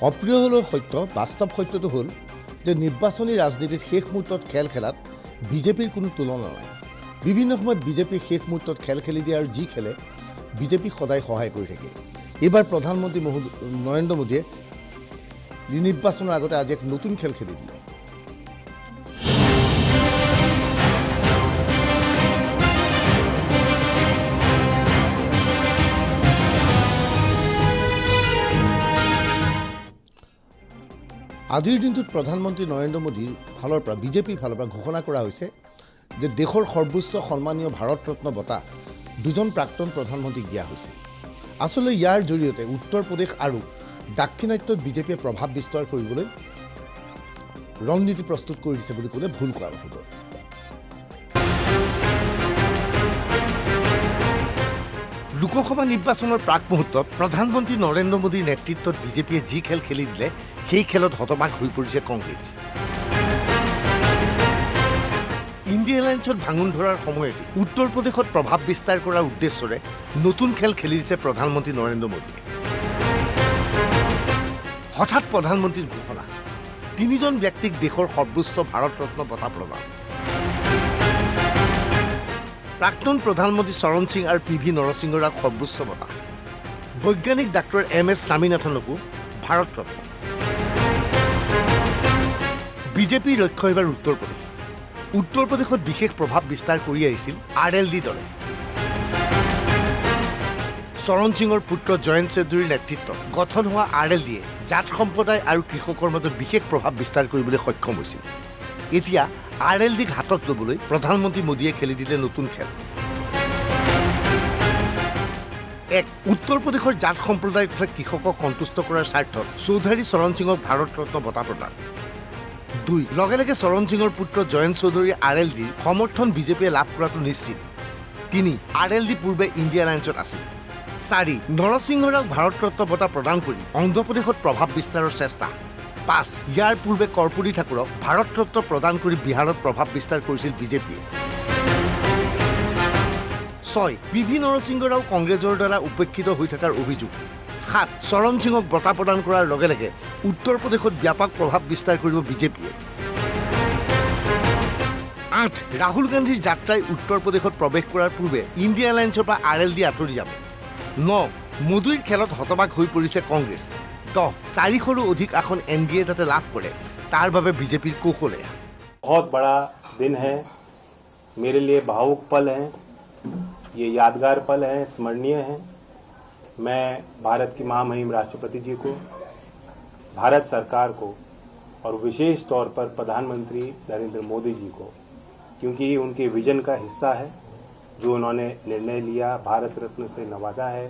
অপ্ৰিয় হলেও সত্য বাস্তৱ সত্যটো হ'ল যে নিৰ্বাচনী ৰাজনীতিত শেষ মুহূৰ্তত খেল খেলাত বিজেপিৰ কোনো তুলনা নাই। বিভিন্ন সময়ত বিজেপিয়ে শেষ মুহূৰ্তত খেল খেলি দিয়ে আৰু যি খেলে বিজেপিক সদায় সহায় কৰি থাকে। এইবাৰ প্ৰধানমন্ত্ৰী নৰেন্দ্ৰ মোদীয়ে নিৰ্বাচনৰ আগতে আজি এক নতুন খেল খেলি দিলে। আজিৰ দিনটোত প্ৰধানমন্ত্ৰী নৰেন্দ্ৰ মোদীৰ ফালৰ পৰা বিজেপিৰ ফালৰ পৰা ঘোষণা কৰা হৈছে যে দেশৰ সৰ্বোচ্চ সন্মানীয় ভাৰত ৰত্ন বঁটা দুজন প্ৰাক্তন প্ৰধানমন্ত্ৰীক দিয়া হৈছে। আচলতে ইয়াৰ জৰিয়তে উত্তৰ প্ৰদেশ আৰু দাক্ষিণাত্যত বিজেপিয়ে প্ৰভাৱ বিস্তাৰ কৰিবলৈ ৰণনীতি প্ৰস্তুত কৰি দিছে বুলি ক'লে ভুল কোৱা নহ'ব। লোকসভা নিৰ্বাচনৰ প্ৰাক মুহূৰ্তত প্ৰধানমন্ত্ৰী নৰেন্দ্ৰ মোদীৰ নেতৃত্বত বিজেপিয়ে যি খেল খেলি দিলে সেই খেলত হতবাক হৈ পৰিছে কংগ্ৰেছ। ইণ্ডিয়া এলায়েন্সত ভাঙোন ধৰাৰ সময়তে উত্তৰ প্ৰদেশত প্ৰভাৱ বিস্তাৰ কৰাৰ উদ্দেশ্যৰে নতুন খেল খেলি দিছে প্ৰধানমন্ত্ৰী নৰেন্দ্ৰ মোদীয়ে। হঠাৎ প্ৰধানমন্ত্ৰীৰ ঘোষণা, তিনিজন ব্যক্তিক দেশৰ সৰ্বোচ্চ ভাৰত ৰত্ন বঁটা প্ৰদান। প্ৰাক্তন প্ৰধানমন্ত্ৰী চৰণ সিং আৰু PV নৰসিংহ ৰাওক সৰ্বোচ্চ বঁটা, বৈজ্ঞানিক ডাক্তৰ MS স্বামীনাথনকো ভাৰত ৰত্ন। বিজেপিৰ লক্ষ্য এইবাৰ উত্তৰ প্ৰদেশ। উত্তৰ প্ৰদেশত বিশেষ প্ৰভাৱ বিস্তাৰ কৰি আহিছিল RLD দলে। চৰণ সিঙৰ পুত্ৰ জয়ন্ত চৌধুৰীৰ নেতৃত্বত গঠন হোৱা RLDয়ে জাট সম্প্ৰদায় আৰু কৃষকৰ মাজত বিশেষ প্ৰভাৱ বিস্তাৰ কৰিবলৈ সক্ষম হৈছিল। এতিয়া RLDক হাতত ল'বলৈ প্ৰধানমন্ত্ৰী মোদীয়ে খেলি দিলে নতুন খেল। এক, উত্তৰ প্ৰদেশৰ জাট সম্প্ৰদায় তথা কৃষকক সন্তুষ্ট কৰাৰ স্বাৰ্থত চৌধুৰী চৰণ সিঙক ভাৰত ৰত্ন বঁটা প্ৰদান। 2, লগে লগে চৰণ সিঙৰ পুত্ৰ জয়ন্ত চৌধুৰী RLDৰ সমৰ্থন বিজেপিয়ে লাভ কৰাটো নিশ্চিত। 3, RLD পূৰ্বে ইণ্ডিয়া এলায়েন্সত আছিল। 4, নৰসিংহ ৰাওক ভাৰত ৰত্ন বঁটা প্ৰদান কৰি অন্ধ্ৰপ্ৰদেশত প্ৰভাৱ বিস্তাৰৰ চেষ্টা। 5, ইয়াৰ পূৰ্বে কৰ্পূৰী ঠাকুৰক ভাৰত ৰত্ন প্ৰদান কৰি বিহাৰত প্ৰভাৱ বিস্তাৰ কৰিছিল বিজেপিয়ে। 6, PV নৰসিংহ ৰাও কংগ্ৰেছৰ দ্বাৰা উপেক্ষিত হৈ থকাৰ অভিযোগ। 7, চৰণ সিঙক বঁটা প্ৰদান কৰাৰ লগে লগে উত্তৰ প্ৰদেশত ব্যাপক প্ৰভাৱ বিস্তাৰ কৰিব বিজেপিয়ে। 8, ৰাহুল গান্ধীৰ যাত্ৰাই উত্তৰ প্ৰদেশত প্ৰৱেশ কৰাৰ পূৰ্বে ইণ্ডিয়া এলায়েন্সৰ পৰা RLD আঁতৰি যাব। 9, মোদীৰ খেলত হতবাক হৈ পৰিছে কংগ্ৰেছ। 10, 400ৰো অধিক আসন NDA যাতে লাভ কৰে তাৰ বাবে বিজেপিৰ কৌশল এয়া। बहुत बड़ा दिन है, मेरे लिए भावुक पल है, ये यादगार पल है, स्मरणीय है। मैं भारत की महामहिम राष्ट्रपति जी को, भारत सरकार को और विशेष तौर पर प्रधानमंत्री नरेंद्र मोदी जी को, क्योंकि उनके विजन का हिस्सा है जो उन्होंने निर्णय लिया, भारत रत्न से नवाजा है।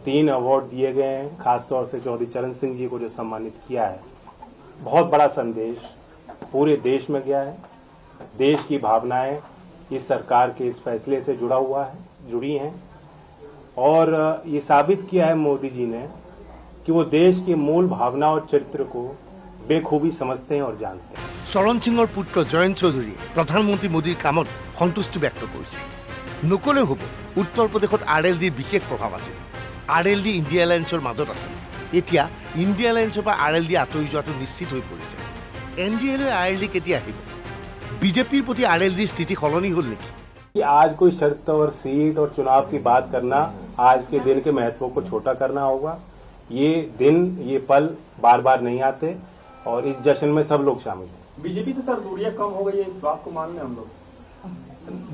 3 अवार्ड दिए गए हैं, खासतौर से चौधरी चरण सिंह जी को जो सम्मानित किया है। बहुत बड़ा संदेश पूरे देश में गया है। देश की भावनाएं इस सरकार के इस फैसले से जुड़ी हैं और ये साबित किया है मोदी जी ने कि वो देश की मूल भावना और चरित्र को बेखूबी समझते हैं और जानते हैं। চৰণ সিঙৰ পুত্ৰ জয়ন্ত চৌধুৰীয়ে প্ৰধানমন্ত্ৰী মোদীৰ কামত সন্তুষ্টি ব্যক্ত কৰিছে। নকলে হ'ব, উত্তৰ প্ৰদেশত RLDৰ বিশেষ প্ৰভাৱ আছিল। RLD ইণ্ডিয়া এলায়েন্সৰ মাজত আছিল। এতিয়া ইণ্ডিয়া এলায়েন্সৰ পৰা RLD আঁতৰি যোৱাটো নিশ্চিত হৈ পৰিছে। NDA লৈ RLD কেতিয়া আহিব? বিজেপিৰ প্ৰতি RLDৰ স্থিতি সলনি হ'ল নেকি? कि आज कोई शर्त और सीट और चुनाव की बात करना, आज के दिन के महत्व को छोटा करना होगा। ये दिन, ये पल बार बार नहीं आते और इस जश्न में सब लोग शामिल हैं। बीजेपी से सर दूरियां कम हो गई है, इस बात को मान लें हम लोग।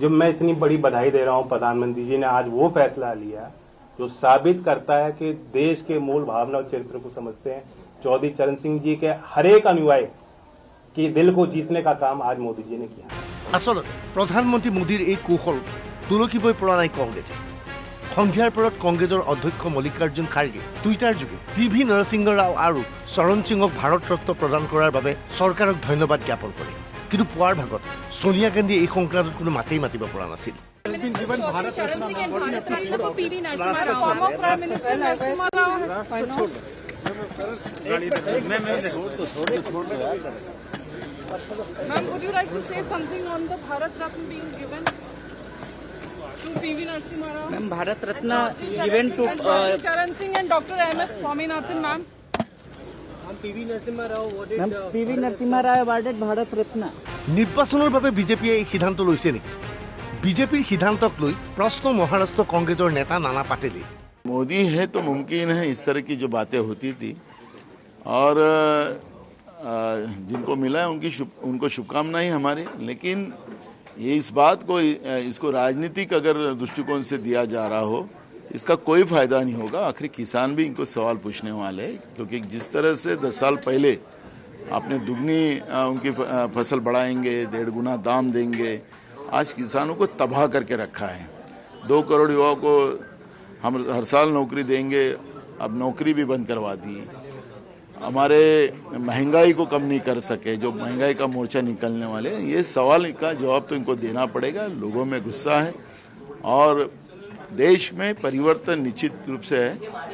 जब मैं इतनी बड़ी बधाई दे रहा हूं, प्रधानमंत्री जी ने आज वो फैसला लिया जो साबित करता है कि देश के मूल भावना और चरित्र को समझते हैं। चौधरी चरण सिंह जी के हर एक अनुयायी के दिल को जीतने का काम आज मोदी जी ने किया। আচলতে প্ৰধানমন্ত্ৰী মোদীৰ এই কৌশল তুলকিবই পৰা নাই কংগ্ৰেছে। সন্ধিয়াৰ পৰত কংগ্ৰেছৰ অধ্যক্ষ মল্লিকাৰ্জুন খাৰ্গে টুইটাৰ যোগে PV নৰসিংহ ৰাও আৰু চৰণ সিঙক ভাৰত ৰত্ন প্ৰদান কৰাৰ বাবে চৰকাৰক ধন্যবাদ জ্ঞাপন কৰে। কিন্তু পুৱাৰ ভাগত সোনিয়া গান্ধীয়ে এই সংক্ৰান্তত কোনো মাতেই মাতিব পৰা নাছিল। Ma'am, would you like to say something on the Bharat Ratna being given to PV Narasimha Rao? Ma'am, Bharat Ratna given to Charan Singh and Dr. MS Swaminathan, ma'am. PV Narasimha Rao awarded Bharat Ratna. নিৰ্বাচনৰ বাবে বিজেপিয়ে এই সিদ্ধান্ত লৈছে নেকি বিজেপিৰ সিদ্ধান্তক লৈ প্ৰশ্ন মহাৰাষ্ট্ৰ কংগ্ৰেছৰ নেতা নানা পাটেলে मोदी है तो मुमकिन है इस तरह की जो बातें होती थी और जिनको मिला है उनको शुभकामनाएं हमारी लेकिन ये इस बात को इसको राजनीतिक अगर दृष्टिकोण से दिया जा रहा हो इसका कोई फायदा नहीं होगा। आखिर किसान भी इनको सवाल पूछने वाले हैं क्योंकि जिस तरह से 10 साल पहले आपने दुगनी उनकी फसल बढ़ाएंगे 1.5 गुना दाम देंगे आज किसानों को तबाह करके रखा है। 2 करोड़ युवाओं को हम हर साल नौकरी देंगे अब नौकरी भी बंद करवा दी। हमारे महंगाई को कम नहीं कर सके जो महंगाई का मोर्चा निकलने वाले ये सवाल का जवाब तो इनको देना पड़ेगा। लोगों में गुस्सा है और देश में परिवर्तन निश्चित रूप से है।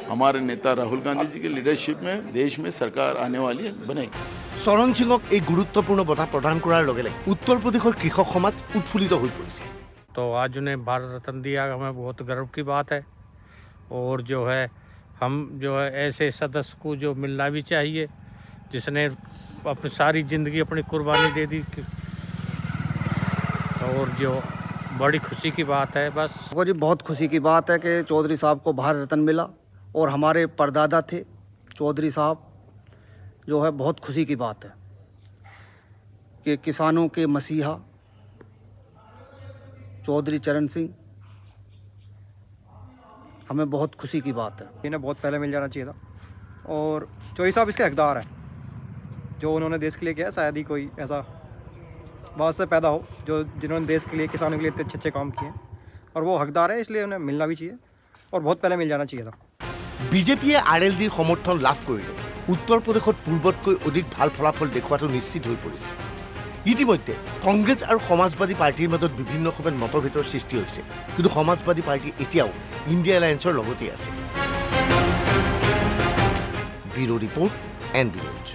हमारे नेता राहुल गांधी जी की लीडरशिप में देश में सरकार आने वाली बनेगी। চৰণ সিঙক এই গুৰুত্বপূৰ্ণ বঁটা প্ৰদান কৰাৰ লগে লগে উত্তৰ প্ৰদেশৰ কৃষক সমাজ উৎফুল্লিত হৈ পৰিছে। तो आज उन्हें भारत रत्न दिया हमें बहुत गर्व की बात है और जो है हम जो है ऐसे सदस्य को जो मिलना भी चाहिए जिसने अपनी सारी ज़िंदगी अपनी कुर्बानी दे दी और जो बड़ी खुशी की बात है। बस वो जी बहुत खुशी की बात है कि चौधरी साहब को भारत रत्न मिला और हमारे परदादा थे चौधरी साहब जो है बहुत खुशी की बात है कि किसानों के मसीहा चौधरी चरण सिंह हमें बहुत खुशी की बात है। इन्हें बहुत पहले मिल जाना चाहिए था और चौधरी साहब इसके हकदार हैं जो उन्होंने देश के लिए किया शायद ही कोई ऐसा बात से पैदा हो जो जिन्होंने देश के लिए किसानों के लिए इतने अच्छे काम किए और वो हकदार है इसलिए उन्हें मिलना भी चाहिए और बहुत पहले मिल जाना चाहिए था। বিজেপিয়ে RLDৰ সমৰ্থন লাভ কৰিলে উত্তৰ প্ৰদেশত পূৰ্বতকৈ অধিক ভাল ফলাফল দেখুৱাটো নিশ্চিত হৈ পৰিছে। ইতিমধ্যে কংগ্ৰেছ আৰু সমাজবাদী পাৰ্টিৰ মাজত বিভিন্ন সময়ত মতভেদৰ সৃষ্টি হৈছে কিন্তু সমাজবাদী পাৰ্টি এতিয়াও ইণ্ডিয়া এলায়েন্সৰ লগতে আছে। Bureau' report NB News।